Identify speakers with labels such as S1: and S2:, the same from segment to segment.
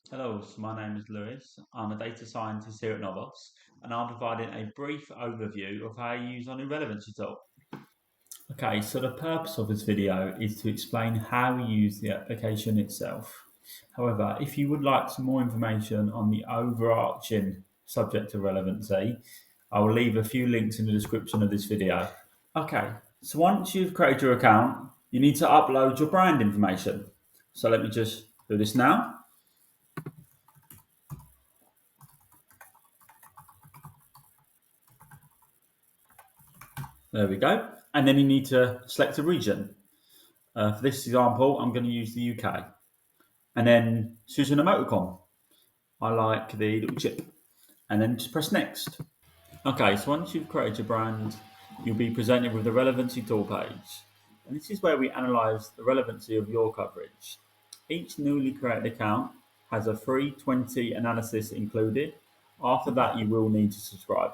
S1: Hello, so my name is Lewis. I'm a data scientist here at NOVOS, and I'm providing a brief overview of how you use our new relevancy tool. Okay, so the purpose of this video is to explain how we use the application itself. However, if you would like some more information on the overarching subject of relevancy, I will leave a few links in the description of this video. Okay, so once you've created your account, you need to upload your brand information. So let me just do this now. There we go. And then you need to select a region. For this example, I'm going to use the UK. And then choose an emoticon. I like the little chip. And then just press next. Okay, so once you've created your brand, you'll be presented with the relevancy tool page. And this is where we analyze the relevancy of your coverage. Each newly created account has a free 20 analysis included. After that, you will need to subscribe.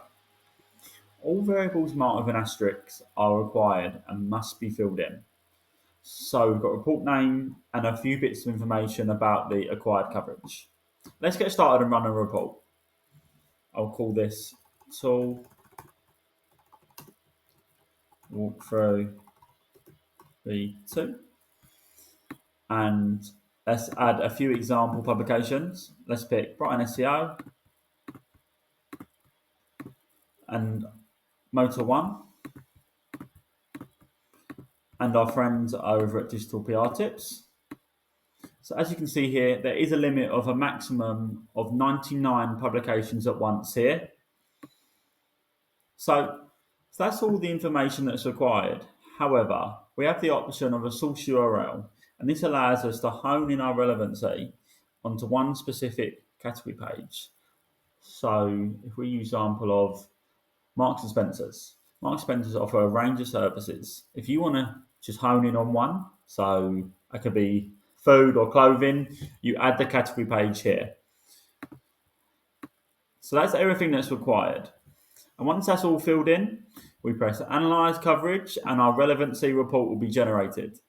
S1: All variables marked with an asterisk are required and must be filled in. So we've got report name and a few bits of information about the acquired coverage. Let's get started and run a report. I'll call this tool walkthrough V2. And let's add a few example publications. Let's pick Brighton SEO and Motor One and our friends over at Digital PR Tips. So as you can see here, there is a limit of a maximum of 99 publications at once here. So that's all the information that's required. However, we have the option of a source URL, and this allows us to hone in our relevancy onto one specific category page. So if we use example of Marks and Spencers, Marks and Spencers offer a range of services. If you want to just hone in on one, so it could be food or clothing, you add the category page here. So that's everything that's required. And once that's all filled in, we press Analyze Coverage and our relevancy report will be generated.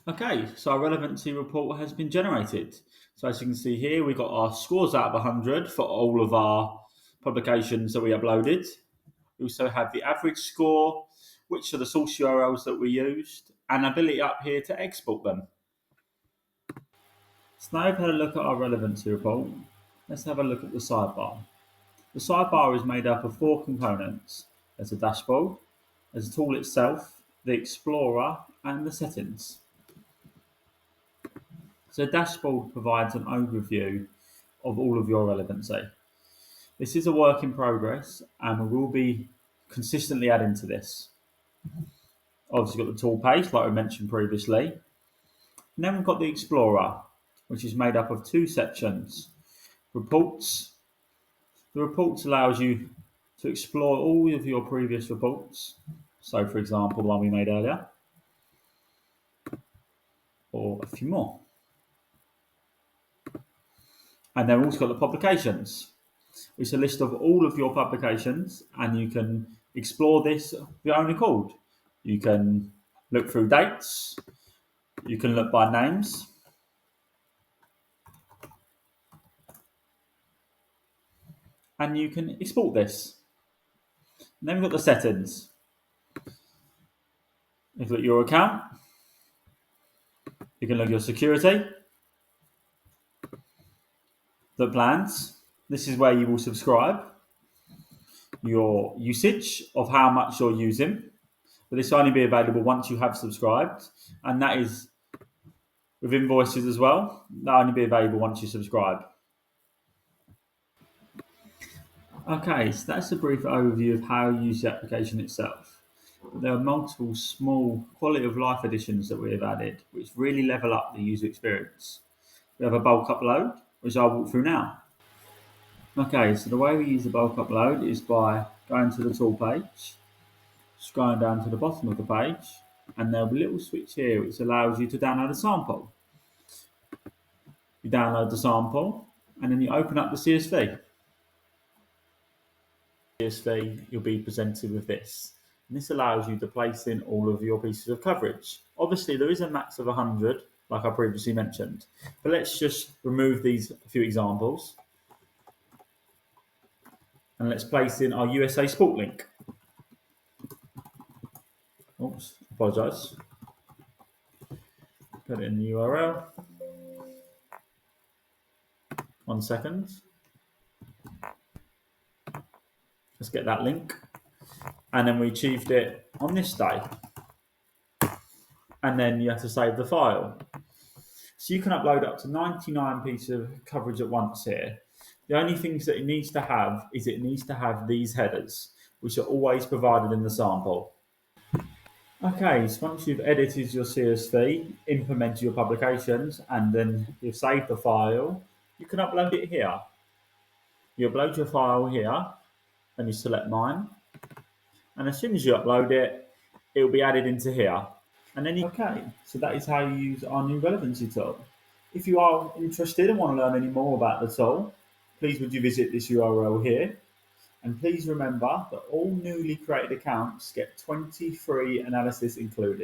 S1: Okay, so our relevancy report has been generated. So as you can see here, we got our scores out of 100 for all of our publications that we uploaded. We also have the average score, which are the source URLs that we used, and ability up here to export them. So now we've had a look at our relevancy report. Let's have a look at the sidebar. The sidebar is made up of 4 components. There's a dashboard, there's the tool itself, the explorer, and the settings. So the dashboard provides an overview of all of your relevancy. This is a work in progress and we will be consistently adding to this. Obviously got the tool page like we mentioned previously. And then we've got the explorer, which is made up of 2 sections. Reports. The reports allows you to explore all of your previous reports. So for example, the one we made earlier, or a few more. And then we've also got the publications, which is a list of all of your publications, and you can explore this of your own accord. You can look through dates, you can look by names, and you can export this. And then we've got the settings. You've got your account, you can look at your security, the plans. This is where you will subscribe, your usage of how much you're using, but this will only be available once you have subscribed, and that is with invoices as well. That'll only be available once you subscribe. Okay, so that's a brief overview of how you use the application itself. There are multiple small quality of life additions that we have added, which really level up the user experience. We have a bulk upload, which I'll walk through now. Okay, so the way we use the bulk upload is by going to the tool page, scrolling down to the bottom of the page, and there'll be a little switch here which allows you to download a sample. You download the sample, and then you open up the CSV. CSV, you'll be presented with this. And this allows you to place in all of your pieces of coverage. Obviously, there is a max of 100, like I previously mentioned. But let's just remove these few examples and let's place in our USA Sport link. Oops, apologise. Put it in the URL. 1 second. Let's get that link. And then we achieved it on this day. And then you have to save the file. So you can upload up to 99 pieces of coverage at once here. The only things that it needs to have is it needs to have these headers, which are always provided in the sample. Okay, so once you've edited your CSV, implemented your publications, and then you've saved the file, you can upload it here. You upload your file here, and you select mine. And as soon as you upload it, it will be added into here. And then okay, so that is how you use our new relevancy tool. If you are interested and want to learn any more about the tool, please would you visit this URL here. And please remember that all newly created accounts get 20 free analysis included.